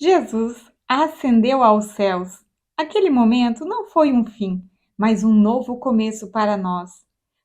Jesus ascendeu aos céus. Aquele momento não foi um fim, mas um novo começo para nós.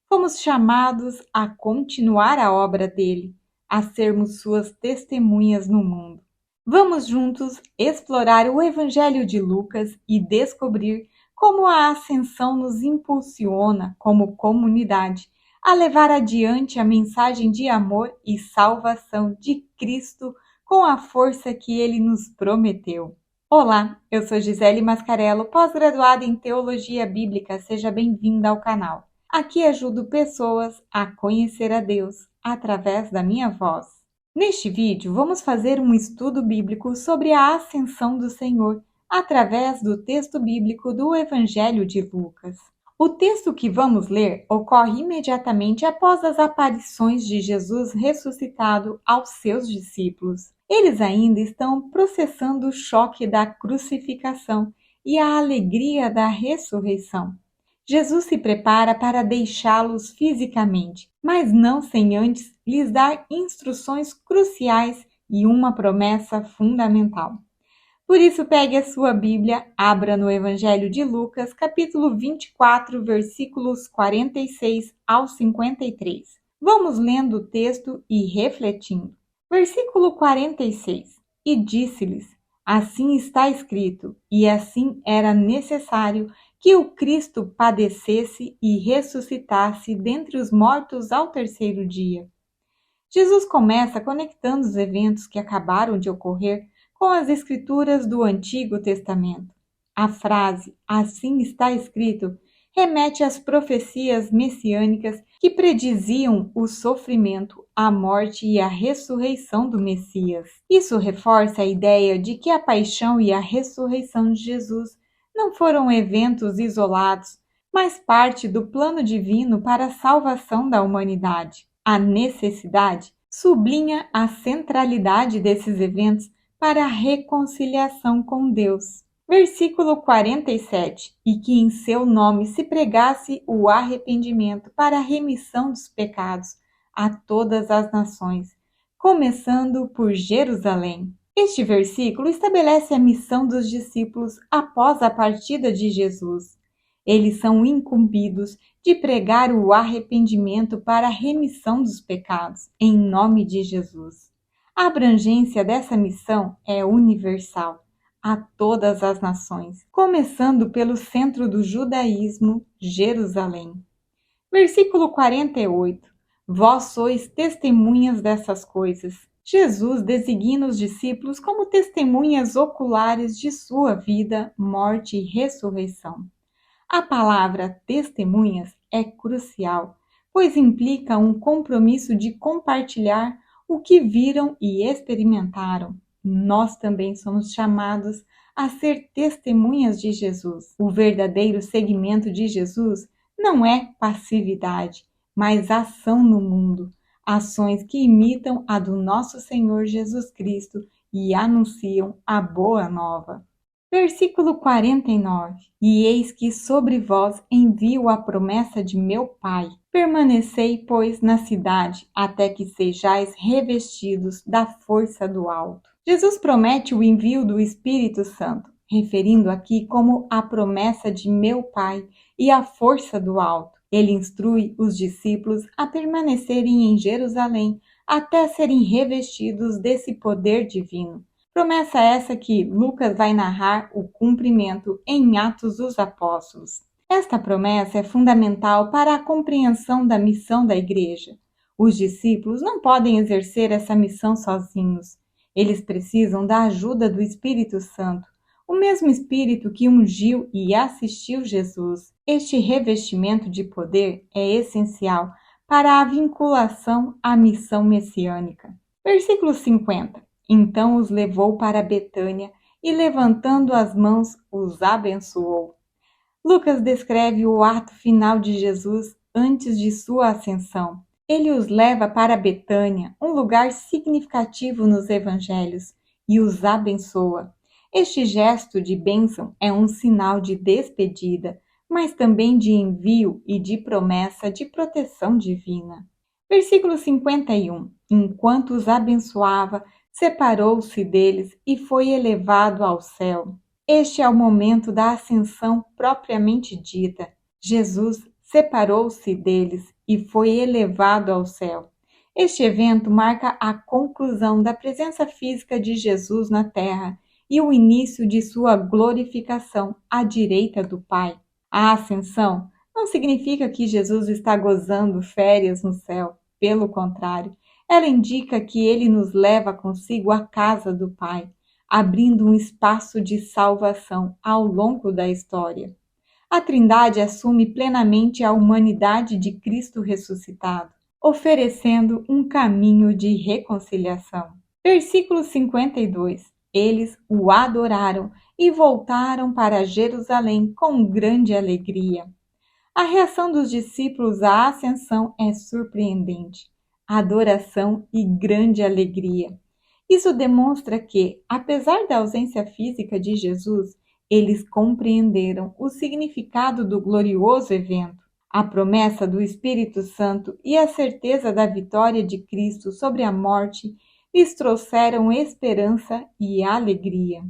Fomos chamados a continuar a obra dele, a sermos suas testemunhas no mundo. Vamos juntos explorar o Evangelho de Lucas e descobrir como a ascensão nos impulsiona, como comunidade, a levar adiante a mensagem de amor e salvação de Cristo com a força que ele nos prometeu. Olá, eu sou Gisele Mascarello, pós-graduada em Teologia Bíblica. Seja bem-vinda ao canal. Aqui ajudo pessoas a conhecer a Deus através da minha voz. Neste vídeo, vamos fazer um estudo bíblico sobre a ascensão do Senhor através do texto bíblico do Evangelho de Lucas. O texto que vamos ler ocorre imediatamente após as aparições de Jesus ressuscitado aos seus discípulos. Eles ainda estão processando o choque da crucificação e a alegria da ressurreição. Jesus se prepara para deixá-los fisicamente, mas não sem antes lhes dar instruções cruciais e uma promessa fundamental. Por isso, pegue a sua Bíblia, abra no Evangelho de Lucas, capítulo 24, versículos 46 ao 53. Vamos lendo o texto e refletindo. Versículo 46. E disse-lhes: assim está escrito, e assim era necessário que o Cristo padecesse e ressuscitasse dentre os mortos ao terceiro dia. Jesus começa conectando os eventos que acabaram de ocorrer com as escrituras do Antigo Testamento. A frase "assim está escrito" remete às profecias messiânicas que prediziam o sofrimento, a morte e a ressurreição do Messias. Isso reforça a ideia de que a paixão e a ressurreição de Jesus não foram eventos isolados, mas parte do plano divino para a salvação da humanidade. A necessidade sublinha a centralidade desses eventos para a reconciliação com Deus. Versículo 47. E que em seu nome se pregasse o arrependimento para a remissão dos pecados a todas as nações, começando por Jerusalém. Este versículo estabelece a missão dos discípulos após a partida de Jesus. Eles são incumbidos de pregar o arrependimento para a remissão dos pecados, em nome de Jesus. A abrangência dessa missão é universal, a todas as nações, começando pelo centro do judaísmo, Jerusalém. Versículo 48. Vós sois testemunhas dessas coisas. Jesus designa os discípulos como testemunhas oculares de sua vida, morte e ressurreição. A palavra testemunhas é crucial, pois implica um compromisso de compartilhar o que viram e experimentaram. Nós também somos chamados a ser testemunhas de Jesus. O verdadeiro seguimento de Jesus não é passividade, mas ação no mundo. Ações que imitam a do nosso Senhor Jesus Cristo e anunciam a boa nova. Versículo 49. E eis que sobre vós envio a promessa de meu Pai. Permanecei, pois, na cidade, até que sejais revestidos da força do alto. Jesus promete o envio do Espírito Santo, referindo aqui como a promessa de meu Pai e a força do alto. Ele instrui os discípulos a permanecerem em Jerusalém até serem revestidos desse poder divino. Promessa essa que Lucas vai narrar o cumprimento em Atos dos Apóstolos. Esta promessa é fundamental para a compreensão da missão da igreja. Os discípulos não podem exercer essa missão sozinhos. Eles precisam da ajuda do Espírito Santo, o mesmo Espírito que ungiu e assistiu Jesus. Este revestimento de poder é essencial para a vinculação à missão messiânica. Versículo 50. Então os levou para Betânia e, levantando as mãos, os abençoou. Lucas descreve o ato final de Jesus antes de sua ascensão. Ele os leva para Betânia, um lugar significativo nos evangelhos, e os abençoa. Este gesto de bênção é um sinal de despedida, mas também de envio e de promessa de proteção divina. Versículo 51. Enquanto os abençoava, separou-se deles e foi elevado ao céu. Este é o momento da ascensão propriamente dita. Jesus separou-se deles e foi elevado ao céu. Este evento marca a conclusão da presença física de Jesus na terra e o início de sua glorificação à direita do Pai. A ascensão não significa que Jesus está gozando férias no céu. Pelo contrário, ela indica que ele nos leva consigo à casa do Pai, abrindo um espaço de salvação ao longo da história. A Trindade assume plenamente a humanidade de Cristo ressuscitado, oferecendo um caminho de reconciliação. Versículo 52. Eles o adoraram e voltaram para Jerusalém com grande alegria. A reação dos discípulos à ascensão é surpreendente. Adoração e grande alegria. Isso demonstra que, apesar da ausência física de Jesus, eles compreenderam o significado do glorioso evento. A promessa do Espírito Santo e a certeza da vitória de Cristo sobre a morte lhes trouxeram esperança e alegria.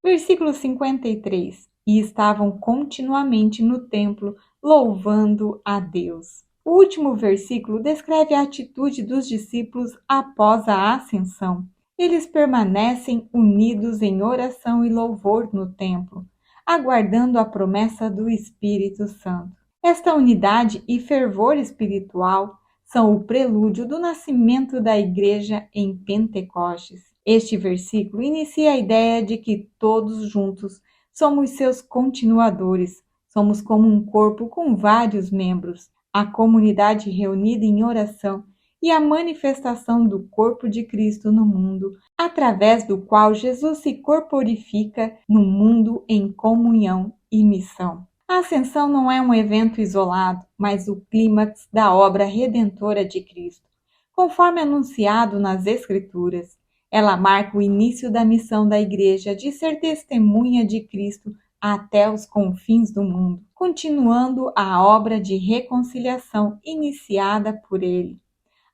Versículo 53. E estavam continuamente no templo, louvando a Deus. O último versículo descreve a atitude dos discípulos após a ascensão. Eles permanecem unidos em oração e louvor no templo, aguardando a promessa do Espírito Santo. Esta unidade e fervor espiritual são o prelúdio do nascimento da igreja em Pentecostes. Este versículo inicia a ideia de que todos juntos somos seus continuadores, somos como um corpo com vários membros, a comunidade reunida em oração e a manifestação do corpo de Cristo no mundo, através do qual Jesus se corporifica no mundo em comunhão e missão. A ascensão não é um evento isolado, mas o clímax da obra redentora de Cristo. Conforme anunciado nas Escrituras, ela marca o início da missão da Igreja de ser testemunha de Cristo até os confins do mundo, continuando a obra de reconciliação iniciada por Ele.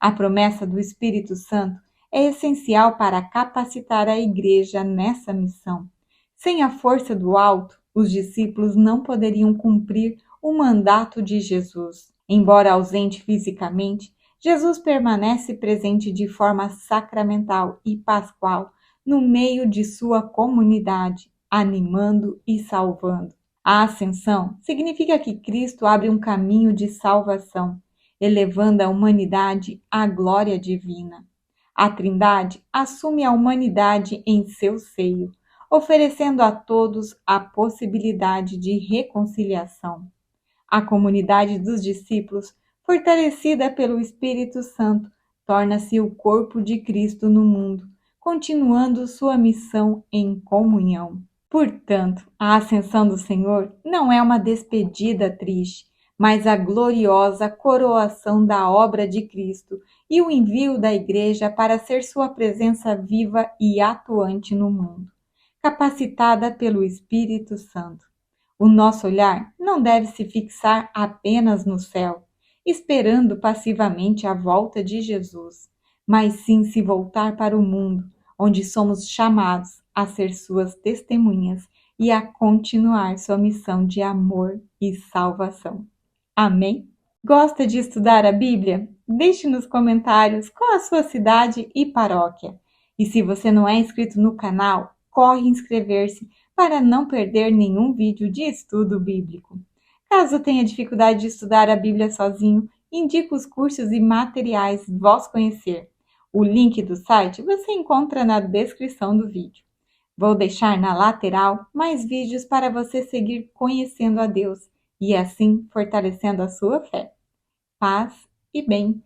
A promessa do Espírito Santo é essencial para capacitar a Igreja nessa missão. Sem a força do alto, os discípulos não poderiam cumprir o mandato de Jesus. Embora ausente fisicamente, Jesus permanece presente de forma sacramental e pascual no meio de sua comunidade, animando e salvando. A ascensão significa que Cristo abre um caminho de salvação, elevando a humanidade à glória divina. A Trindade assume a humanidade em seu seio, oferecendo a todos a possibilidade de reconciliação. A comunidade dos discípulos, fortalecida pelo Espírito Santo, torna-se o corpo de Cristo no mundo, continuando sua missão em comunhão. Portanto, a ascensão do Senhor não é uma despedida triste, mas a gloriosa coroação da obra de Cristo e o envio da Igreja para ser sua presença viva e atuante no mundo, capacitada pelo Espírito Santo. O nosso olhar não deve se fixar apenas no céu, esperando passivamente a volta de Jesus, mas sim se voltar para o mundo, onde somos chamados a ser suas testemunhas e a continuar sua missão de amor e salvação. Amém? Gosta de estudar a Bíblia? Deixe nos comentários qual a sua cidade e paróquia. E se você não é inscrito no canal, corre inscrever-se para não perder nenhum vídeo de estudo bíblico. Caso tenha dificuldade de estudar a Bíblia sozinho, indico os cursos e materiais Vós Conhecer. O link do site você encontra na descrição do vídeo. Vou deixar na lateral mais vídeos para você seguir conhecendo a Deus e assim fortalecendo a sua fé. Paz e bem.